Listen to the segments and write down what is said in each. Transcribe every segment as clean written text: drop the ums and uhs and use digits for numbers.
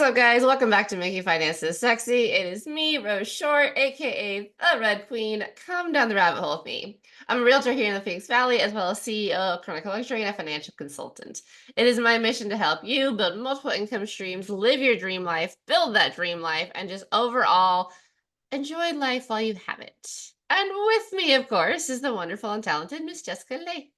What's up, guys? Welcome back to Making Finances Sexy. It is me, Rose Short, aka the Red Queen. Come down the rabbit hole with me. I'm a realtor here in the Phoenix Valley, as well as CEO of Chronicle Luxury and a financial consultant. It is my mission to help you build multiple income streams, live your dream life, build that dream life, and just overall enjoy life while you have it. And with me, of course, is the wonderful and talented Miss Jessica Lay.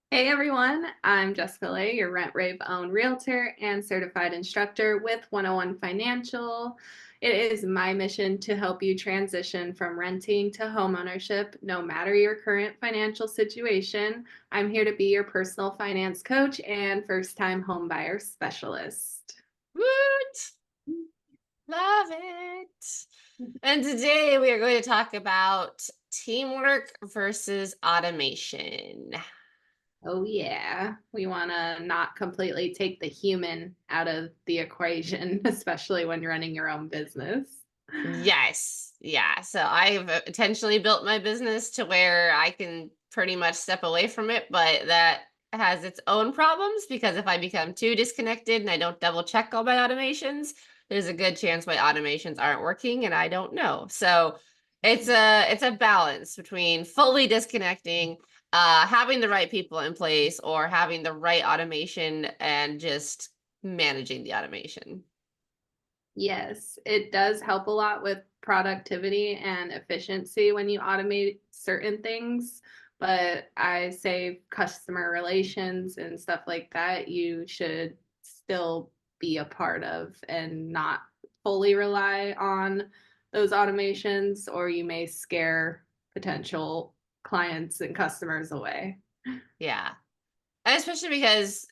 Hey everyone, I'm Jessica Lay, your Rent Rave owned realtor and certified instructor with 101 Financial. It is my mission to help you transition from renting to homeownership, no matter your current financial situation. I'm here to be your personal finance coach and first-time homebuyer specialist. Woot! Love it. And today we are going to talk about teamwork versus automation. Oh yeah, we want to not completely take the human out of the equation, especially when you're running your own business. Yes. Yeah. So I've intentionally built my business to where I can pretty much step away from it, but that has its own problems because if I become too disconnected and I don't double check all my automations, there's a good chance my automations aren't working and I don't know. So it's a balance between fully disconnecting, having the right people in place, or having the right automation and just managing the automation. Yes, it does help a lot with productivity and efficiency when you automate certain things. But I say customer relations and stuff like that, you should still be a part of and not fully rely on those automations, or you may scare potential clients and customers away. Yeah. And especially because,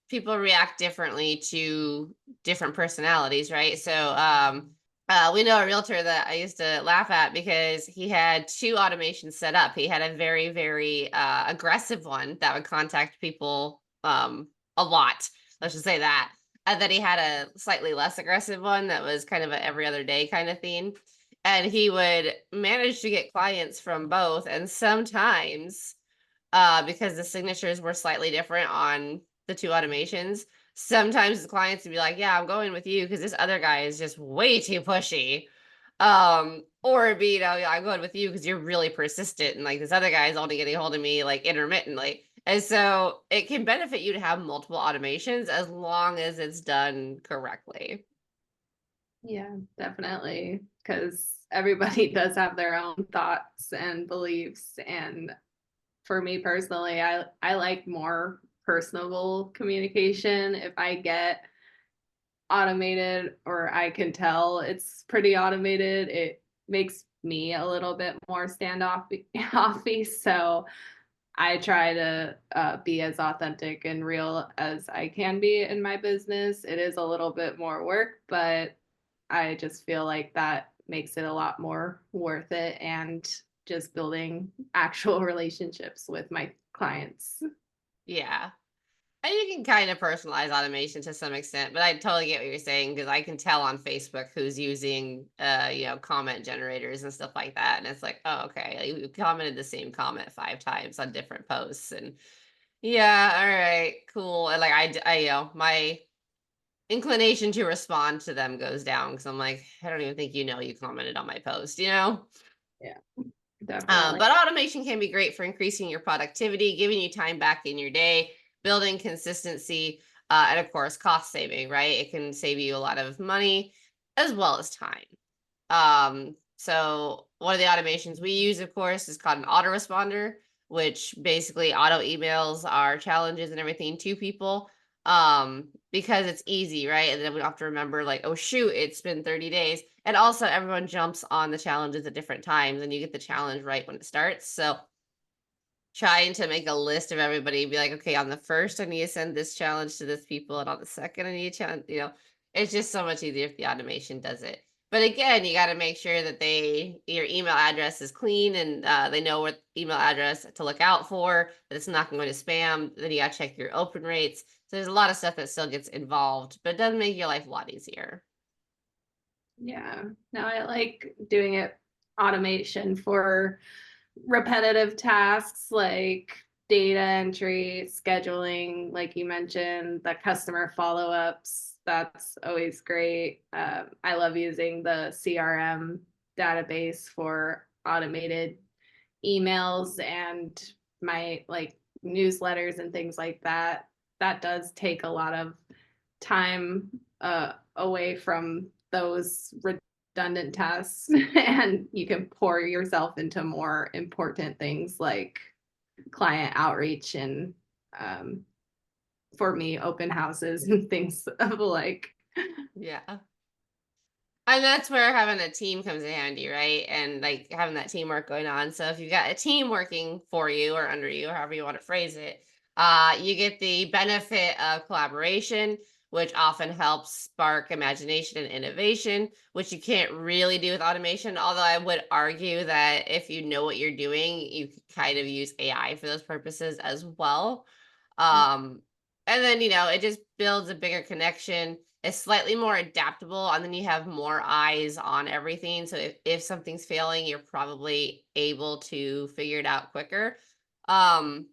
people react differently to different personalities, right? So, we know a realtor that I used to laugh at because he had two automations set up. He had a very, very aggressive one that would contact people a lot. Let's just say that. And then he had a slightly less aggressive one that was kind of a every other day kind of thing. And he would manage to get clients from both. And sometimes because the signatures were slightly different on the two automations. Sometimes the clients would be like, "Yeah, I'm going with you because this other guy is just way too pushy." Or it'd be, "Yeah, I'm going with you because you're really persistent, and like this other guy is only getting a hold of me like intermittently." And so it can benefit you to have multiple automations as long as it's done correctly. Yeah, definitely. Because everybody does have their own thoughts and beliefs. And for me personally, I like more personable communication. If I get automated or I can tell it's pretty automated, it makes me a little bit more standoffy. So I try to be as authentic and real as I can be in my business. It is a little bit more work, but I just feel like that makes it a lot more worth it and just building actual relationships with my clients. Yeah. And you can kind of personalize automation to some extent, but I totally get what you're saying because I can tell on Facebook who's using, comment generators and stuff like that, and it's like, oh, okay, like, you commented the same comment 5 times on different posts, and yeah, all right, cool. And like, my inclination to respond to them goes down because I'm like, I don't even think you commented on my post. Yeah, definitely. But automation can be great for increasing your productivity, giving you time back in your day, building consistency, and of course, cost saving, right? It can save you a lot of money as well as time. So one of the automations we use, of course, is called an autoresponder, which basically auto emails our challenges and everything to people. Because it's easy, right? And then we don't have to remember, like, oh shoot, it's been 30 days. And also everyone jumps on the challenges at different times and you get the challenge right when it starts. So trying to make a list of everybody and be like, okay, on the first I need to send this challenge to this people, and on the second I need to challenge, it's just so much easier if the automation does it. But again, you got to make sure that your email address is clean and they know what email address to look out for, that it's not going to spam. Then you got to check your open rates. So there's a lot of stuff that still gets involved, but it does make your life a lot easier. Yeah. No, I like doing it automation for repetitive tasks like data entry, scheduling, like you mentioned, the customer follow-ups. That's always great. I love using the CRM database for automated emails and my like newsletters and things like that. That does take a lot of time away from those redundant tasks and you can pour yourself into more important things like client outreach and for me open houses and things of like. Yeah. And that's where having a team comes in handy, right? And like having that teamwork going on. So if you've got a team working for you or under you, however you want to phrase it, you get the benefit of collaboration, which often helps spark imagination and innovation, which you can't really do with automation. Although I would argue that if you know what you're doing, you could kind of use AI for those purposes as well. Um, and then, it just builds a bigger connection. It's slightly more adaptable, and then you have more eyes on everything. So if something's failing, you're probably able to figure it out quicker. Um,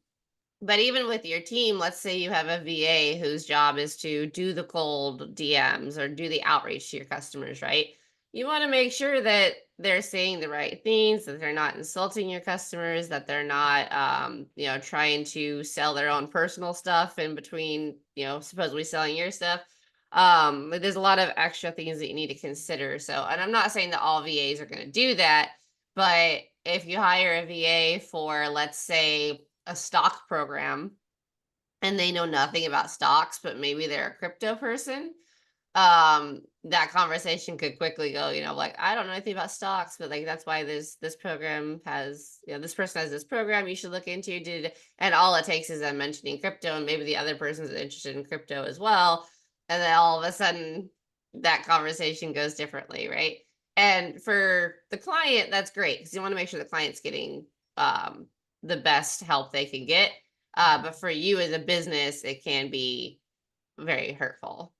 but even with your team, let's say you have a VA whose job is to do the cold DMs or do the outreach to your customers, right? You want to make sure that they're saying the right things, that they're not insulting your customers, that they're not, trying to sell their own personal stuff in between, supposedly selling your stuff. There's a lot of extra things that you need to consider. So, and I'm not saying that all VAs are going to do that, but if you hire a VA for, let's say, a stock program and they know nothing about stocks, but maybe they're a crypto person, that conversation could quickly go, like, I don't know anything about stocks, but like that's why this program has, this person has this program you should look into. And all it takes is them mentioning crypto, and maybe the other person's interested in crypto as well. And then all of a sudden that conversation goes differently, right? And for the client, that's great because you want to make sure the client's getting the best help they can get. But for you as a business, it can be very hurtful.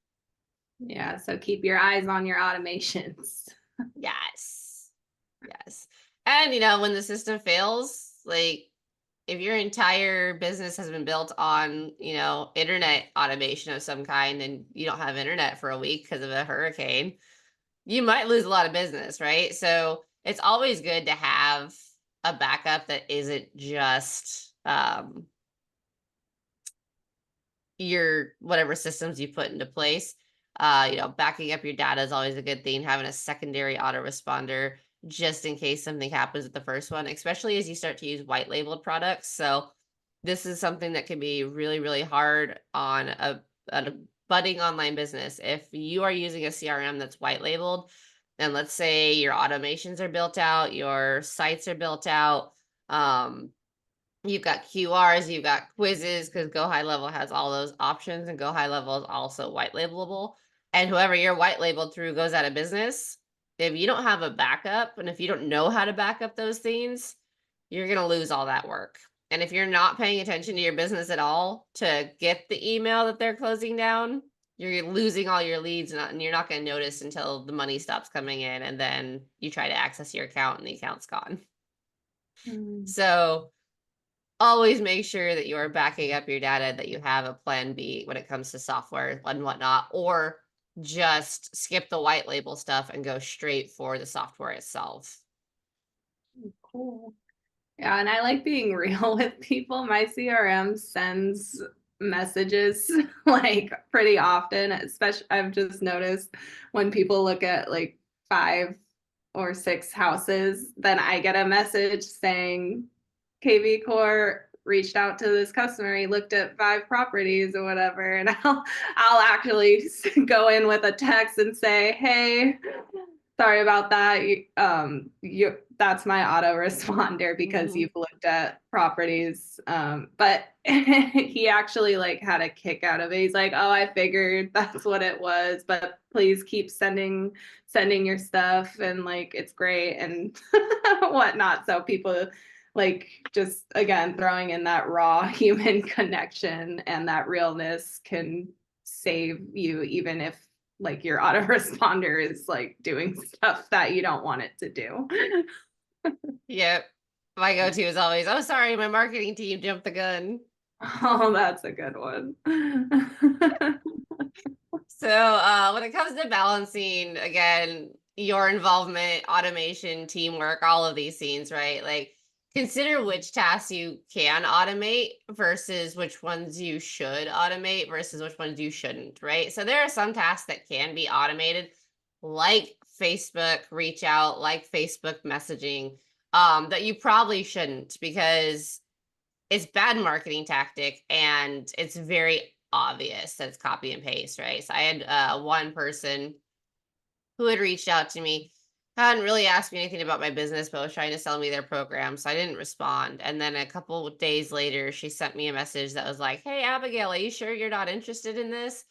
Yeah, so keep your eyes on your automations. Yes. Yes. And when the system fails, like if your entire business has been built on, internet automation of some kind and you don't have internet for a week because of a hurricane, you might lose a lot of business, right? So it's always good to have a backup that isn't just your whatever systems you put into place. Backing up your data is always a good thing. Having a secondary autoresponder just in case something happens with the first one, especially as you start to use white labeled products. So this is something that can be really, really hard on a budding online business. If you are using a CRM that's white labeled, and let's say your automations are built out, your sites are built out, you've got QRs, you've got quizzes, because Go High Level has all those options, and Go High Level is also white labelable. And whoever you're white labeled through goes out of business. If you don't have a backup, and if you don't know how to back up those things, you're going to lose all that work. And if you're not paying attention to your business at all to get the email that they're closing down, you're losing all your leads, and you're not going to notice until the money stops coming in. And then you try to access your account and the account's gone. Mm. So always make sure that you are backing up your data, that you have a plan B when it comes to software and whatnot, or just skip the white label stuff and go straight for the software itself. Cool. Yeah, and I like being real with people. My CRM sends messages like pretty often, especially I've just noticed when people look at like 5 or 6 houses, then I get a message saying KV Core reached out to this customer. He looked at 5 properties or whatever, and I'll actually go in with a text and say, "Hey, sorry about that. You that's my autoresponder because you've looked at properties." But he actually like had a kick out of it. He's like, "Oh, I figured that's what it was, but please keep sending your stuff and like it's great and whatnot." So people like just again throwing in that raw human connection and that realness can save you even if like your autoresponder is like doing stuff that you don't want it to do. Yep. My go-to is always, oh, sorry, my marketing team jumped the gun. Oh, that's a good one. So when it comes to balancing, again, your involvement, automation, teamwork, all of these things, right? Like consider which tasks you can automate versus which ones you should automate versus which ones you shouldn't, right? So there are some tasks that can be automated, like Facebook reach out, like Facebook messaging, that you probably shouldn't because it's bad marketing tactic and it's very obvious that it's copy and paste, right? So I had one person who had reached out to me, hadn't really asked me anything about my business, but was trying to sell me their program. So I didn't respond. And then a couple of days later, she sent me a message that was like, hey, Abigail, are you sure you're not interested in this?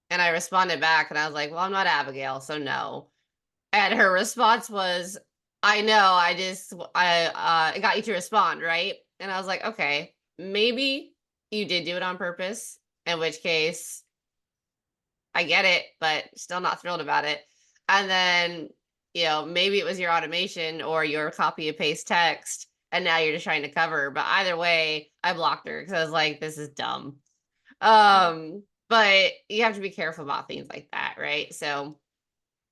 And I responded back and I was like, well, I'm not Abigail, so no. And her response was, I know, I got you to respond, right? And I was like, okay, maybe you did do it on purpose, in which case I get it, but still not thrilled about it. And then, maybe it was your automation or your copy and paste text, and now you're just trying to cover. But either way, I blocked her because I was like, this is dumb. But you have to be careful about things like that, right? So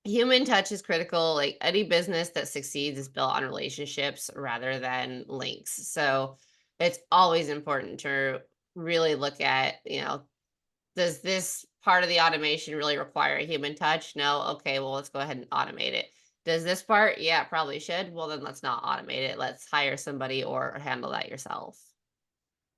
human touch is critical. Like any business that succeeds is built on relationships rather than links. So it's always important to really look at, does this part of the automation really require a human touch? No. Okay, well, let's go ahead and automate it. Does this part? Yeah, probably should. Well, then let's not automate it. Let's hire somebody or handle that yourself.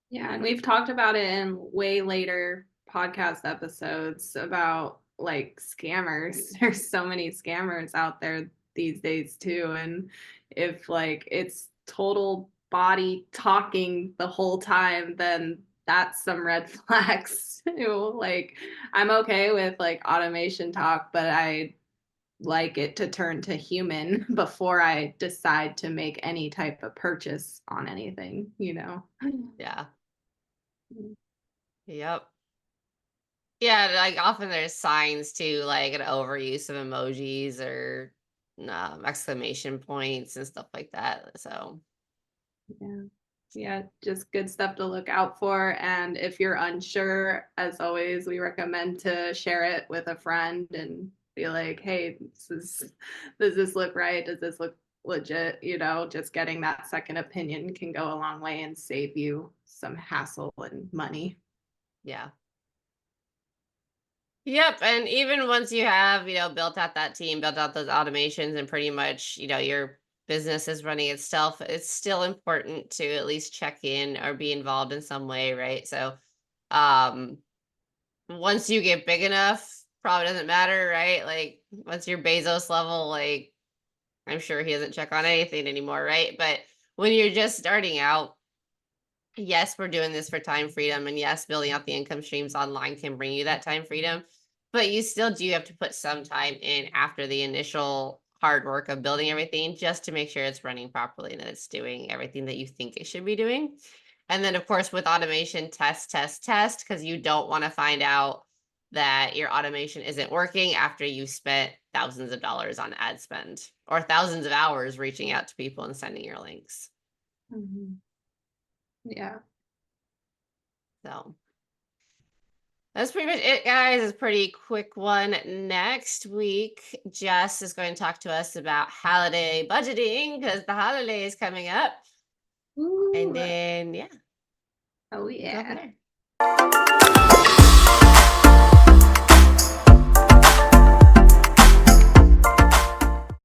Yeah, and we've talked about it in way later podcast episodes about like scammers. There's so many scammers out there these days too. And if like it's total body talking the whole time, then that's some red flags too. Like I'm okay with like automation talk, but I like it to turn to human before I decide to make any type of purchase on anything, you know? Yeah. Yep. Yeah, like often there's signs to like an overuse of emojis or exclamation points and stuff like that. So Yeah. Yeah, just good stuff to look out for. And if you're unsure, as always, we recommend to share it with a friend and be like, hey, does this look right? Does this look legit? You know, just getting that second opinion can go a long way and save you some hassle and money. yeah. Yep. And even once you have, built out that team, built out those automations and pretty much, your business is running itself, it's still important to at least check in or be involved in some way, right? So um once you get big enough, probably doesn't matter, right? Like once you're Bezos level, like I'm sure he doesn't check on anything anymore, right? But when you're just starting out, yes, we're doing this for time freedom. And yes, building out the income streams online can bring you that time freedom. But you still do have to put some time in after the initial hard work of building everything just to make sure it's running properly and that it's doing everything that you think it should be doing. And then, of course, with automation, test, test, test, because you don't want to find out that your automation isn't working after you spent thousands of dollars on ad spend or thousands of hours reaching out to people and sending your links. Mm-hmm. Yeah. So that's pretty much it, guys. It's a pretty quick one. Next week, Jess is going to talk to us about holiday budgeting because the holiday is coming up. And Ooh. then, yeah, Oh, go from yeah. there.